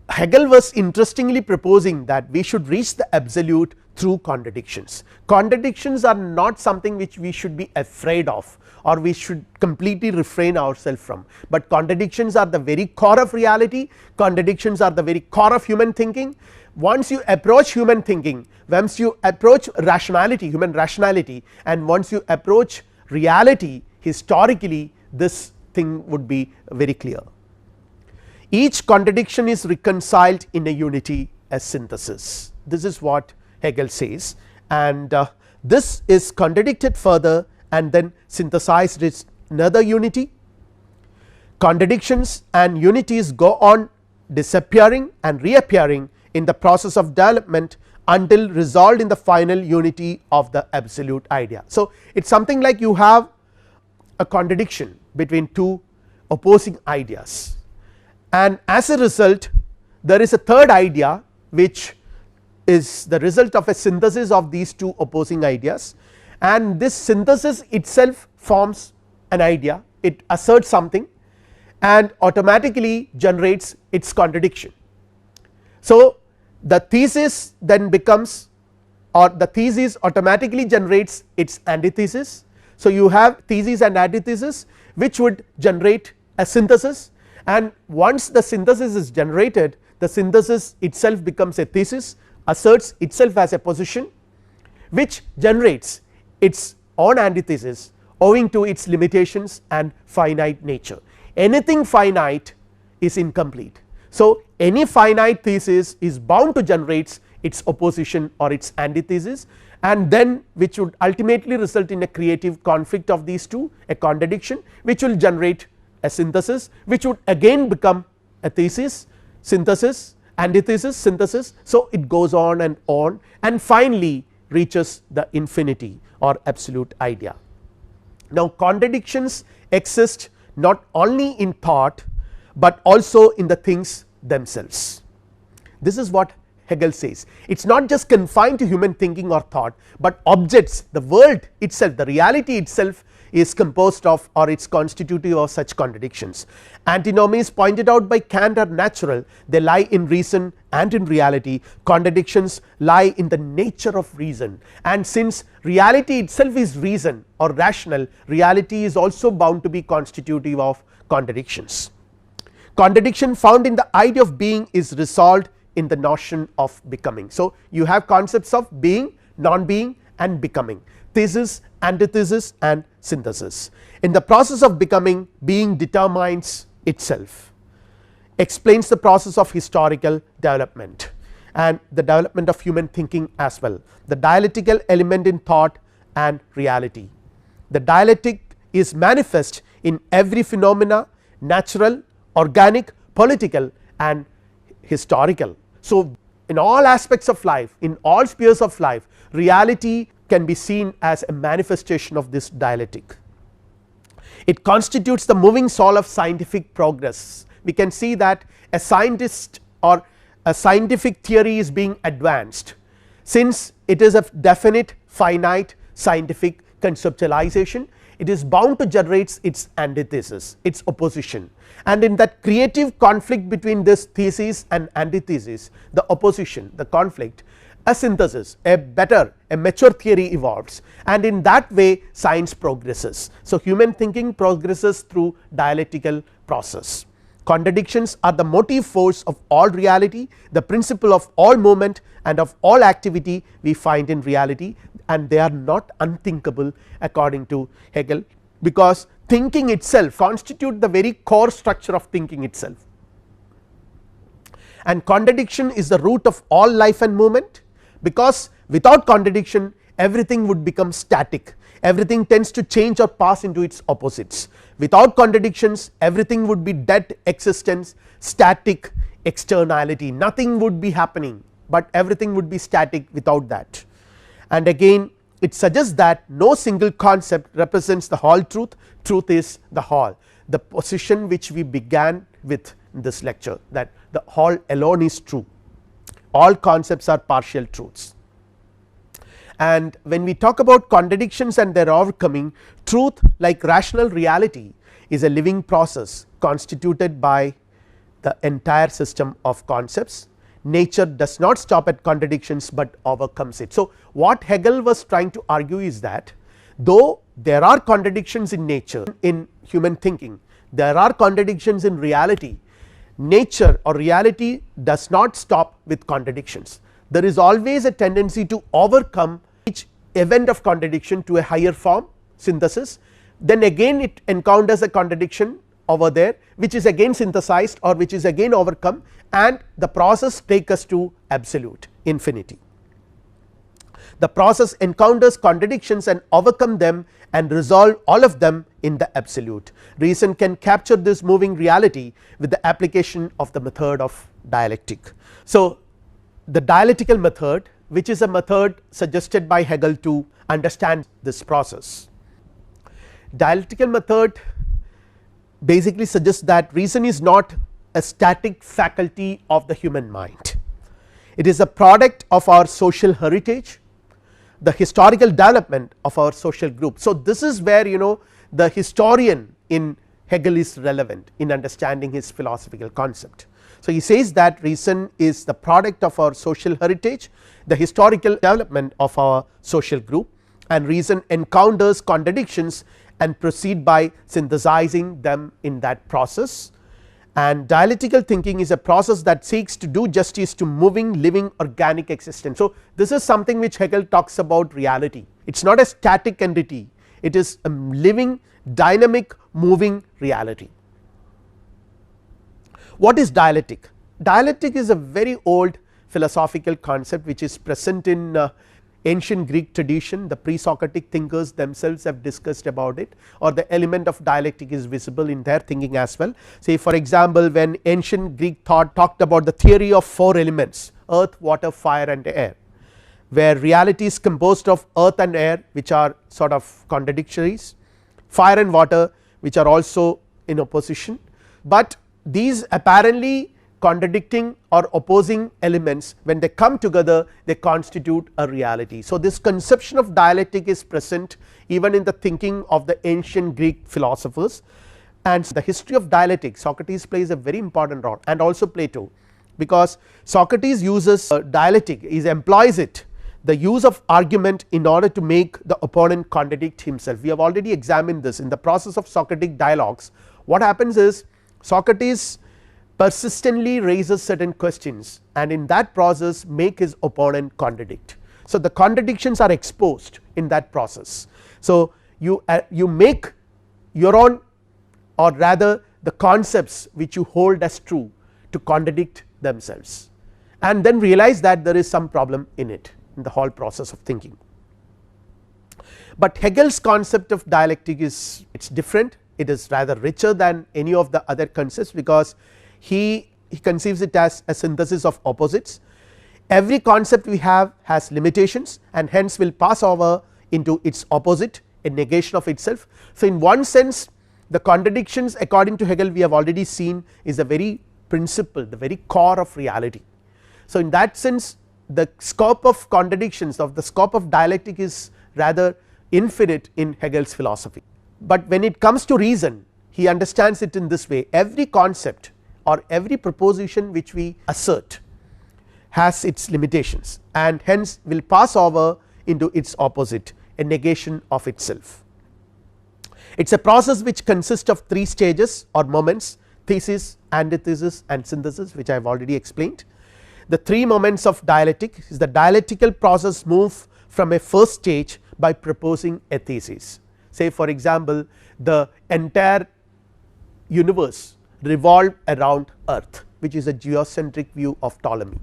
Hegel was interestingly proposing that we should reach the absolute through contradictions. Contradictions are not something which we should be afraid of or we should completely refrain ourselves from, but contradictions are the very core of reality, contradictions are the very core of human thinking. Once you approach human thinking, once you approach rationality, human rationality, and once you approach reality historically, this thing would be very clear. Each contradiction is reconciled in a unity, a synthesis. This is what Hegel says, and this is contradicted further and then synthesized in another unity. Contradictions and unities go on disappearing and reappearing in the process of development until resolved in the final unity of the absolute idea. So, it is something like you have a contradiction between two opposing ideas, and as a result there is a third idea which is the result of a synthesis of these two opposing ideas, and this synthesis itself forms an idea, it asserts something and automatically generates its contradiction. So, the thesis then becomes, or the thesis automatically generates its antithesis. So, you have thesis and antithesis which would generate a synthesis, and once the synthesis is generated, the synthesis itself becomes a thesis, asserts itself as a position which generates its own antithesis owing to its limitations and finite nature. Anything finite is incomplete. So, any finite thesis is bound to generate its opposition or its antithesis, and then which would ultimately result in a creative conflict of these two, a contradiction which will generate a synthesis which would again become a thesis, synthesis, antithesis, synthesis. So, it goes on and finally reaches the infinity or absolute idea. Now, contradictions exist not only in thought, but also in the things themselves. This is what Hegel says. It is not just confined to human thinking or thought, but objects, the world itself, the reality itself is composed of, or it is constitutive of such contradictions. Antinomies pointed out by Kant are natural, they lie in reason and in reality. Contradictions lie in the nature of reason, and since reality itself is reason or rational, reality is also bound to be constitutive of contradictions. Contradiction found in the idea of being is resolved in the notion of becoming. So, you have concepts of being, non-being and becoming, thesis, antithesis and synthesis. In the process of becoming, being determines itself, explains the process of historical development and the development of human thinking as well, the dialectical element in thought and reality. The dialectic is manifest in every phenomena, natural, organic, political and historical. So, in all aspects of life, in all spheres of life, reality can be seen as a manifestation of this dialectic. It constitutes the moving soul of scientific progress. We can see that a scientist or a scientific theory is being advanced, since it is a definite finite scientific conceptualization, it is bound to generate its antithesis, its opposition, and in that creative conflict between this thesis and antithesis, the opposition, the conflict, a synthesis, a better, a mature theory evolves, and in that way science progresses. So, human thinking progresses through dialectical process. Contradictions are the motive force of all reality, the principle of all movement and of all activity we find in reality, and they are not unthinkable according to Hegel, because thinking itself constitutes the very core structure of thinking itself, and contradiction is the root of all life and movement, because without contradiction everything would become static, everything tends to change or pass into its opposites. Without contradictions everything would be dead existence, static externality, nothing would be happening, but everything would be static without that. And again it suggests that no single concept represents the whole truth, truth is the whole, the position which we began with in this lecture, that the whole alone is true, all concepts are partial truths. And when we talk about contradictions and their overcoming, truth like rational reality is a living process constituted by the entire system of concepts. Nature does not stop at contradictions, but overcomes it. So, what Hegel was trying to argue is that though there are contradictions in nature, in human thinking, there are contradictions in reality, nature or reality does not stop with contradictions. There is always a tendency to overcome each event of contradiction to a higher form, synthesis, then again it encounters a contradiction over there, which is again synthesized or which is again overcome, and the process takes us to absolute infinity. The process encounters contradictions and overcome them and resolve all of them in the absolute. Reason can capture this moving reality with the application of the method of dialectic. So, the dialectical method, which is a method suggested by Hegel to understand this process. Dialectical method basically suggests that reason is not a static faculty of the human mind, it is a product of our social heritage, the historical development of our social group. So, this is where the historian in Hegel is relevant in understanding his philosophical concept. So, he says that reason is the product of our social heritage, the historical development of our social group, and reason encounters contradictions and proceed by synthesizing them in that process. And dialectical thinking is a process that seeks to do justice to moving, living, organic existence. So, this is something which Hegel talks about reality, it is not a static entity, it is a living, dynamic, moving reality. What is dialectic? Dialectic is a very old philosophical concept which is present in ancient Greek tradition. The pre-Socratic thinkers themselves have discussed about it, or the element of dialectic is visible in their thinking as well. Say for example, when ancient Greek thought talked about the theory of 4 elements, earth, water, fire and air, where reality is composed of earth and air which are sort of contradictories, fire and water which are also in opposition, but these apparently contradicting or opposing elements, when they come together they constitute a reality. So, this conception of dialectic is present even in the thinking of the ancient Greek philosophers, and the history of dialectic Socrates plays a very important role, and also Plato, because Socrates uses dialectic, he employs it, the use of argument, in order to make the opponent contradict himself. We have already examined this in the process of Socratic dialogues. What happens is Socrates persistently raises certain questions, and in that process make his opponent contradict. So, the contradictions are exposed in that process. So, you make your own, or rather the concepts which you hold as true, to contradict themselves, and then realize that there is some problem in it, in the whole process of thinking. But Hegel's concept of dialectic is, it is different, it is rather richer than any of the other concepts, because he conceives it as a synthesis of opposites. Every concept we have has limitations, and hence will pass over into its opposite, a negation of itself. So, in one sense the contradictions according to Hegel, we have already seen, is the very principle, the very core of reality. So, in that sense the scope of contradictions, of the scope of dialectic, is rather infinite in Hegel's philosophy. But when it comes to reason, he understands it in this way: every concept or every proposition which we assert has its limitations, and hence will pass over into its opposite, a negation of itself. It is a process which consists of 3 stages or moments: thesis, antithesis and synthesis, which I have already explained. The 3 moments of dialectic is the dialectical process move from a first stage by proposing a thesis. Say for example, the entire universe revolved around earth, which is a geocentric view of Ptolemy.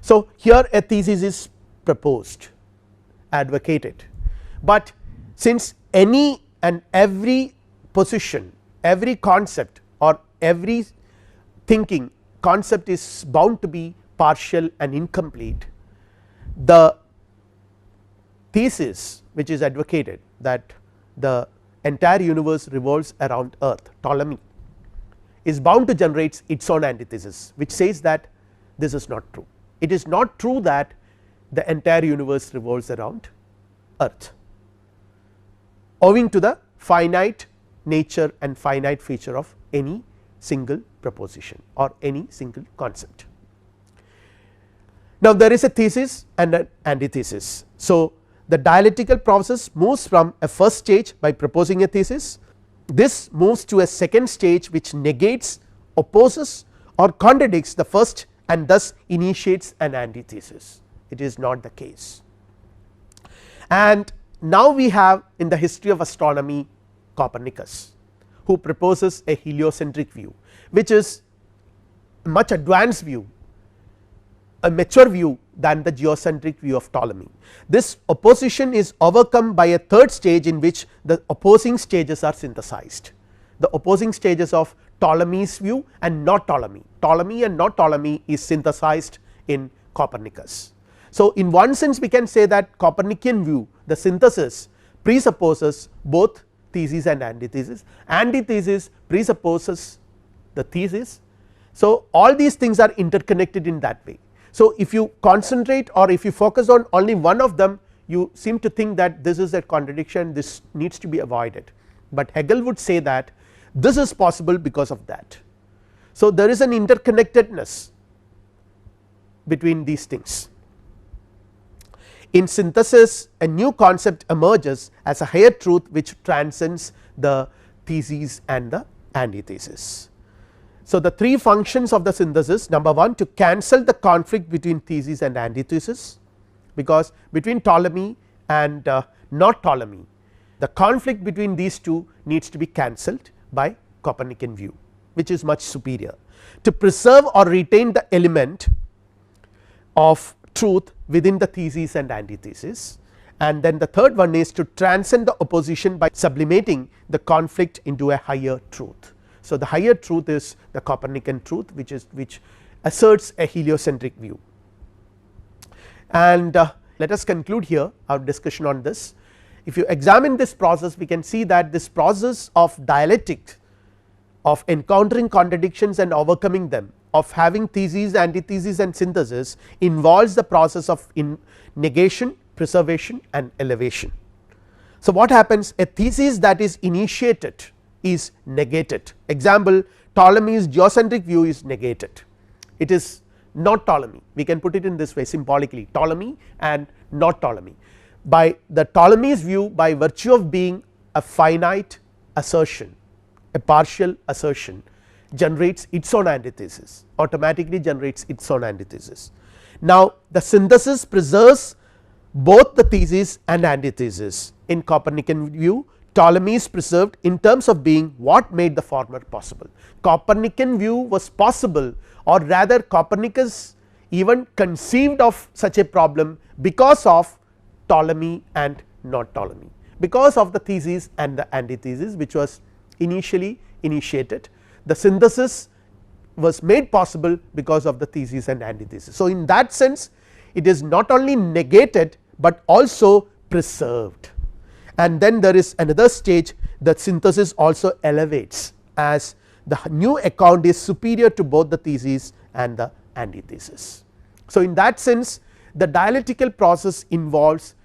So, here a thesis is proposed, advocated, but since any and every position, every concept or every thinking concept is bound to be partial and incomplete, the thesis which is advocated, that the entire universe revolves around earth, Ptolemy, is bound to generate its own antithesis, which says that this is not true. It is not true that the entire universe revolves around earth, owing to the finite nature and finite feature of any single proposition or any single concept. Now, there is a thesis and an antithesis. So, the dialectical process moves from a first stage by proposing a thesis. This moves to a second stage which negates, opposes or contradicts the first, and thus initiates an antithesis. It is not the case. And now we have in the history of astronomy Copernicus, who proposes a heliocentric view, which is a much advanced view, a mature view than the geocentric view of Ptolemy. This opposition is overcome by a third stage in which the opposing stages are synthesized, the opposing stages of Ptolemy's view and not Ptolemy. Ptolemy and not Ptolemy is synthesized in Copernicus. So, in one sense we can say that Copernican view, the synthesis, presupposes both thesis and antithesis. Antithesis presupposes the thesis. So, all these things are interconnected in that way. So, if you concentrate or if you focus on only one of them, you seem to think that this is a contradiction, this needs to be avoided, but Hegel would say that this is possible because of that. So, there is an interconnectedness between these things. In synthesis, a new concept emerges as a higher truth which transcends the theses and the antithesis. So, the 3 functions of the synthesis: number 1, to cancel the conflict between thesis and antithesis, because between Ptolemy and not Ptolemy, the conflict between these two needs to be cancelled by Copernican view, which is much superior. To preserve or retain the element of truth within the thesis and antithesis, and then the third one is to transcend the opposition by sublimating the conflict into a higher truth. So, the higher truth is the Copernican truth, which asserts a heliocentric view. And let us conclude here our discussion on this. If you examine this process, we can see that this process of dialectic, of encountering contradictions and overcoming them, of having thesis, antithesis and synthesis involves the process of negation, preservation and elevation. So, what happens, a thesis that is initiated is negated. Example, Ptolemy's geocentric view is negated, it is not Ptolemy, we can put it in this way symbolically, Ptolemy and not Ptolemy. By the Ptolemy's view, by virtue of being a finite assertion, a partial assertion, generates its own antithesis, automatically generates its own antithesis. Now, the synthesis preserves both the thesis and antithesis. In Copernican view, Ptolemy is preserved in terms of being what made the former possible. Copernican view was possible, or rather Copernicus even conceived of such a problem because of Ptolemy and not Ptolemy, because of the thesis and the antithesis which was initially initiated. The synthesis was made possible because of the thesis and antithesis. So, in that sense it is not only negated, but also preserved. And then there is another stage, that synthesis also elevates as the new account is superior to both the thesis and the antithesis. So, in that sense the dialectical process involves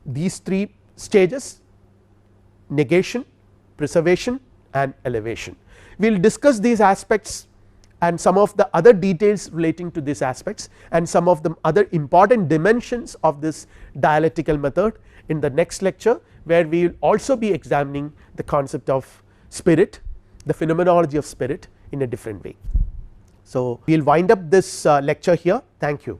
these three stages: negation, preservation and elevation. We will discuss these aspects and some of the other details relating to these aspects and some of the other important dimensions of this dialectical method in the next lecture, where we will also be examining the concept of spirit, the phenomenology of spirit in a different way. So, we will wind up this lecture here. Thank you.